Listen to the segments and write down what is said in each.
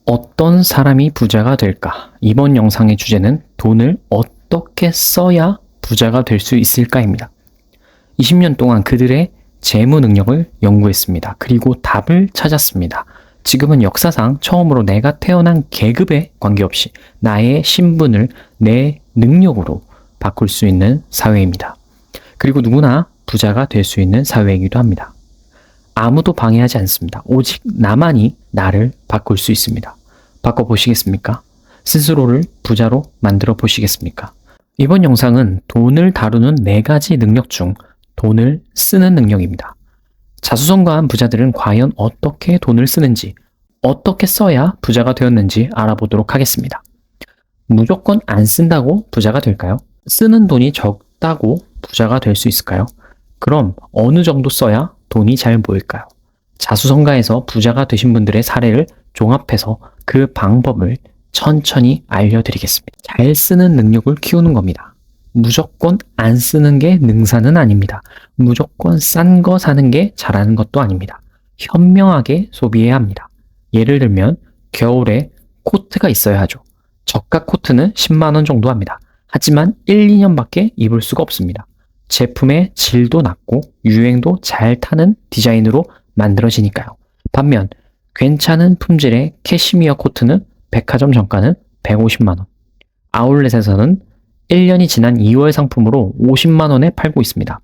어떤 사람이 부자가 될까? 이번 영상의 주제는 돈을 어떻게 써야 부자가 될 수 있을까입니다. 20년 동안 그들의 재무 능력을 연구했습니다. 그리고 답을 찾았습니다. 지금은 역사상 처음으로 내가 태어난 계급에 관계없이 나의 신분을 내 능력으로 바꿀 수 있는 사회입니다. 그리고 누구나 부자가 될 수 있는 사회이기도 합니다. 아무도 방해하지 않습니다. 오직 나만이 나를 바꿀 수 있습니다. 바꿔보시겠습니까? 스스로를 부자로 만들어 보시겠습니까? 이번 영상은 돈을 다루는 4가지 능력 중 돈을 쓰는 능력입니다. 자수성가한 부자들은 과연 어떻게 돈을 쓰는지, 어떻게 써야 부자가 되었는지 알아보도록 하겠습니다. 무조건 안 쓴다고 부자가 될까요? 쓰는 돈이 적다고 부자가 될 수 있을까요? 그럼 어느 정도 써야 돈이 잘 모일까요? 자수성가해서 부자가 되신 분들의 사례를 종합해서 그 방법을 천천히 알려드리겠습니다. 잘 쓰는 능력을 키우는 겁니다. 무조건 안 쓰는 게 능사는 아닙니다. 무조건 싼 거 사는 게 잘하는 것도 아닙니다. 현명하게 소비해야 합니다. 예를 들면 겨울에 코트가 있어야 하죠. 저가 코트는 10만 원 정도 합니다. 하지만 1, 2년밖에 입을 수가 없습니다. 제품의 질도 낮고 유행도 잘 타는 디자인으로 만들어지니까요. 반면 괜찮은 품질의 캐시미어 코트는 백화점 정가는 150만 원. 아울렛에서는 1년이 지난 2월 상품으로 50만 원에 팔고 있습니다.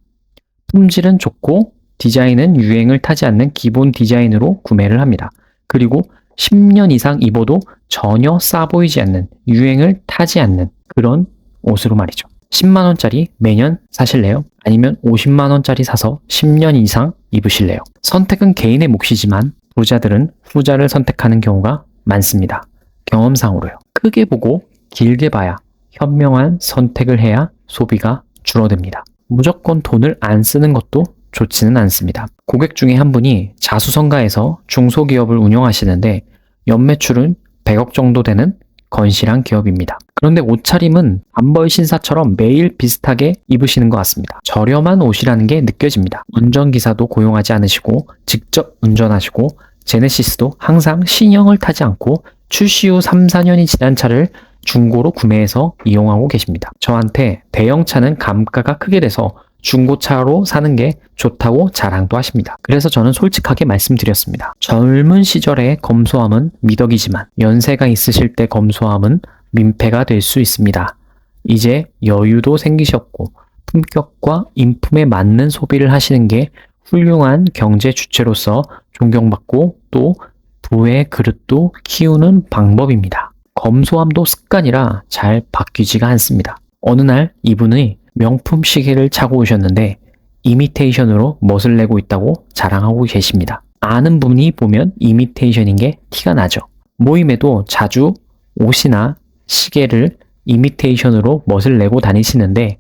품질은 좋고 디자인은 유행을 타지 않는 기본 디자인으로 구매를 합니다. 그리고 10년 이상 입어도 전혀 싸 보이지 않는, 유행을 타지 않는 그런 옷으로 말이죠. 10만 원짜리 매년 사실래요? 아니면 50만 원짜리 사서 10년 이상 입으실래요? 선택은 개인의 몫이지만 부자들은 후자를 선택하는 경우가 많습니다. 경험상으로요. 크게 보고 길게 봐야 현명한 선택을 해야 소비가 줄어듭니다. 무조건 돈을 안 쓰는 것도 좋지는 않습니다. 고객 중에 한 분이 자수성가해서 중소기업을 운영하시는데 연매출은 100억 정도 되는 건실한 기업입니다. 그런데 옷차림은 단벌 신사처럼 매일 비슷하게 입으시는 것 같습니다. 저렴한 옷이라는 게 느껴집니다. 운전기사도 고용하지 않으시고 직접 운전하시고 제네시스도 항상 신형을 타지 않고 출시 후 3, 4년이 지난 차를 중고로 구매해서 이용하고 계십니다. 저한테 대형차는 감가가 크게 돼서 중고차로 사는 게 좋다고 자랑도 하십니다. 그래서 저는 솔직하게 말씀드렸습니다. 젊은 시절의 검소함은 미덕이지만 연세가 있으실 때 검소함은 민폐가 될 수 있습니다. 이제 여유도 생기셨고 품격과 인품에 맞는 소비를 하시는 게 훌륭한 경제 주체로서 존경받고 또 부의 그릇도 키우는 방법입니다. 검소함도 습관이라 잘 바뀌지가 않습니다. 어느 날 이분의 명품 시계를 차고 오셨는데 이미테이션으로 멋을 내고 있다고 자랑하고 계십니다. 아는 분이 보면 이미테이션인 게 티가 나죠. 모임에도 자주 옷이나 시계를 이미테이션으로 멋을 내고 다니시는데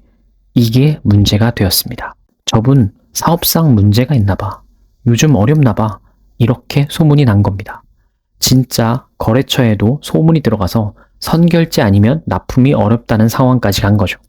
이게 문제가 되었습니다. 저분 사업상 문제가 있나 봐. 요즘 어렵나 봐. 이렇게 소문이 난 겁니다. 진짜 거래처에도 소문이 들어가서 선결제 아니면 납품이 어렵다는 상황까지 간 거죠.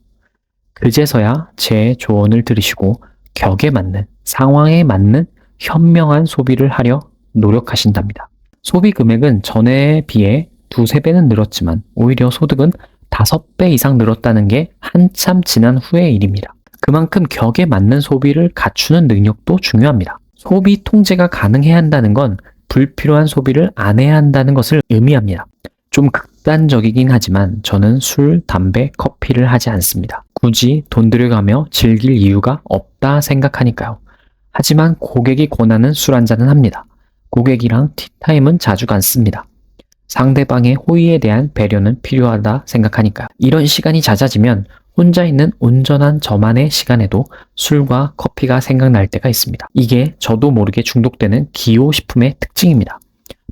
그제서야 제 조언을 들으시고 격에 맞는, 상황에 맞는 현명한 소비를 하려 노력하신답니다. 소비 금액은 전에 비해 2, 3배는 늘었지만 오히려 소득은 5배 이상 늘었다는 게 한참 지난 후의 일입니다. 그만큼 격에 맞는 소비를 갖추는 능력도 중요합니다. 소비 통제가 가능해야 한다는 건 불필요한 소비를 안 해야 한다는 것을 의미합니다. 좀 극단적이긴 하지만 저는 술, 담배, 커피를 하지 않습니다. 굳이 돈 들여가며 즐길 이유가 없다 생각하니까요. 하지만 고객이 권하는 술 한잔은 합니다. 고객이랑 티타임은 자주 갖습니다. 상대방의 호의에 대한 배려는 필요하다 생각하니까요. 이런 시간이 잦아지면 혼자 있는 온전한 저만의 시간에도 술과 커피가 생각날 때가 있습니다. 이게 저도 모르게 중독되는 기호식품의 특징입니다.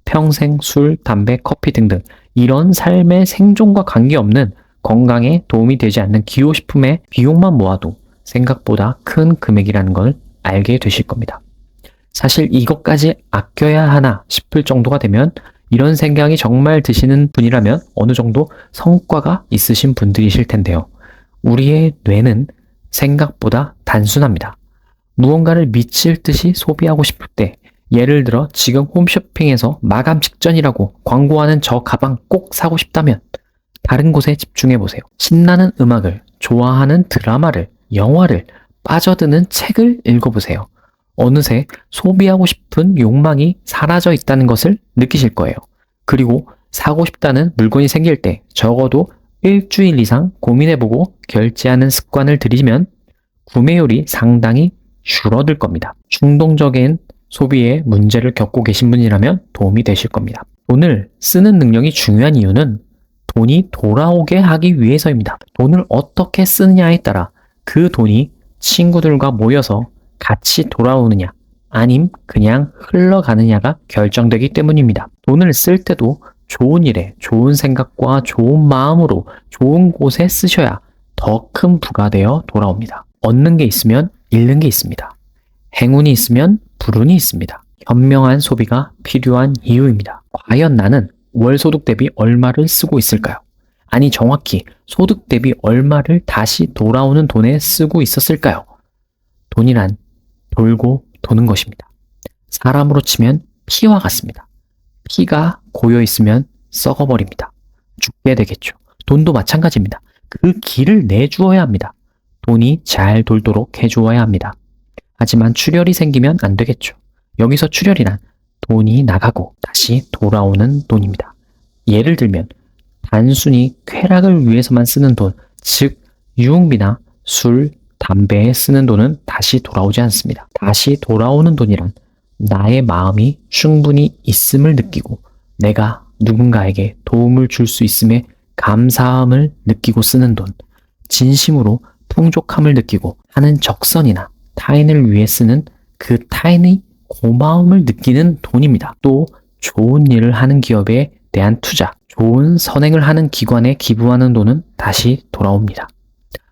평생 술, 담배, 커피 등등 이런 삶의 생존과 관계없는 건강에 도움이 되지 않는 기호식품의 비용만 모아도 생각보다 큰 금액이라는 걸 알게 되실 겁니다. 사실 이것까지 아껴야 하나 싶을 정도가 되면 이런 생각이 정말 드시는 분이라면 어느 정도 성과가 있으신 분들이실 텐데요. 우리의 뇌는 생각보다 단순합니다. 무언가를 미칠 듯이 소비하고 싶을 때 예를 들어 지금 홈쇼핑에서 마감 직전이라고 광고하는 저 가방 꼭 사고 싶다면 다른 곳에 집중해 보세요. 신나는 음악을, 좋아하는 드라마를, 영화를, 빠져드는 책을 읽어보세요. 어느새 소비하고 싶은 욕망이 사라져 있다는 것을 느끼실 거예요. 그리고 사고 싶다는 물건이 생길 때 적어도 일주일 이상 고민해보고 결제하는 습관을 들이면 구매율이 상당히 줄어들 겁니다. 충동적인 소비에 문제를 겪고 계신 분이라면 도움이 되실 겁니다. 돈을 쓰는 능력이 중요한 이유는 돈이 돌아오게 하기 위해서입니다. 돈을 어떻게 쓰느냐에 따라 그 돈이 친구들과 모여서 같이 돌아오느냐, 아님 그냥 흘러가느냐가 결정되기 때문입니다. 돈을 쓸 때도 좋은 일에 좋은 생각과 좋은 마음으로 좋은 곳에 쓰셔야 더 큰 부가 되어 돌아옵니다. 얻는 게 있으면 잃는 게 있습니다. 행운이 있으면 불운이 있습니다. 현명한 소비가 필요한 이유입니다. 과연 나는 월 소득 대비 얼마를 쓰고 있을까요? 아니 정확히 소득 대비 얼마를 다시 돌아오는 돈에 쓰고 있었을까요? 돈이란 돌고 도는 것입니다. 사람으로 치면 피와 같습니다. 피가 고여 있으면 썩어버립니다. 죽게 되겠죠. 돈도 마찬가지입니다. 그 길을 내주어야 합니다. 돈이 잘 돌도록 해주어야 합니다. 하지만 출혈이 생기면 안 되겠죠. 여기서 출혈이란 돈이 나가고 다시 돌아오는 돈입니다. 예를 들면 단순히 쾌락을 위해서만 쓰는 돈, 즉 유흥비나 술, 담배에 쓰는 돈은 다시 돌아오지 않습니다. 다시 돌아오는 돈이란 나의 마음이 충분히 있음을 느끼고 내가 누군가에게 도움을 줄 수 있음에 감사함을 느끼고 쓰는 돈, 진심으로 풍족함을 느끼고 하는 적선이나 타인을 위해 쓰는 그 타인의 고마움을 느끼는 돈입니다. 또 좋은 일을 하는 기업에 대한 투자, 좋은 선행을 하는 기관에 기부하는 돈은 다시 돌아옵니다.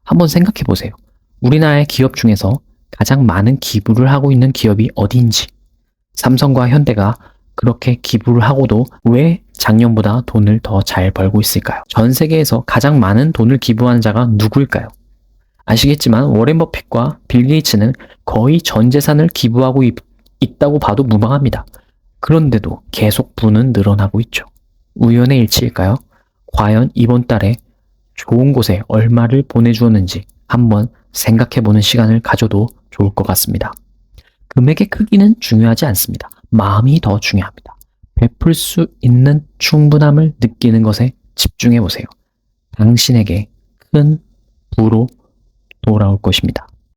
한번 생각해 보세요. 우리나라의 기업 중에서 가장 많은 기부를 하고 있는 기업이 어디인지, 삼성과 현대가 그렇게 기부를 하고도 왜 작년보다 돈을 더 잘 벌고 있을까요? 전 세계에서 가장 많은 돈을 기부하는 자가 누구일까요? 아시겠지만 워렌 버핏과 빌 게이츠는 거의 전 재산을 기부하고 있다고 봐도 무방합니다. 그런데도 계속 부는 늘어나고 있죠. 우연의 일치일까요? 과연 이번 달에 좋은 곳에 얼마를 보내주었는지 한번 생각해보는 시간을 가져도 좋을 것 같습니다. 금액의 크기는 중요하지 않습니다. 마음이 더 중요합니다. 베풀 수 있는 충분함을 느끼는 것에 집중해보세요. 당신에게 큰 부로 돌아올 것입니다.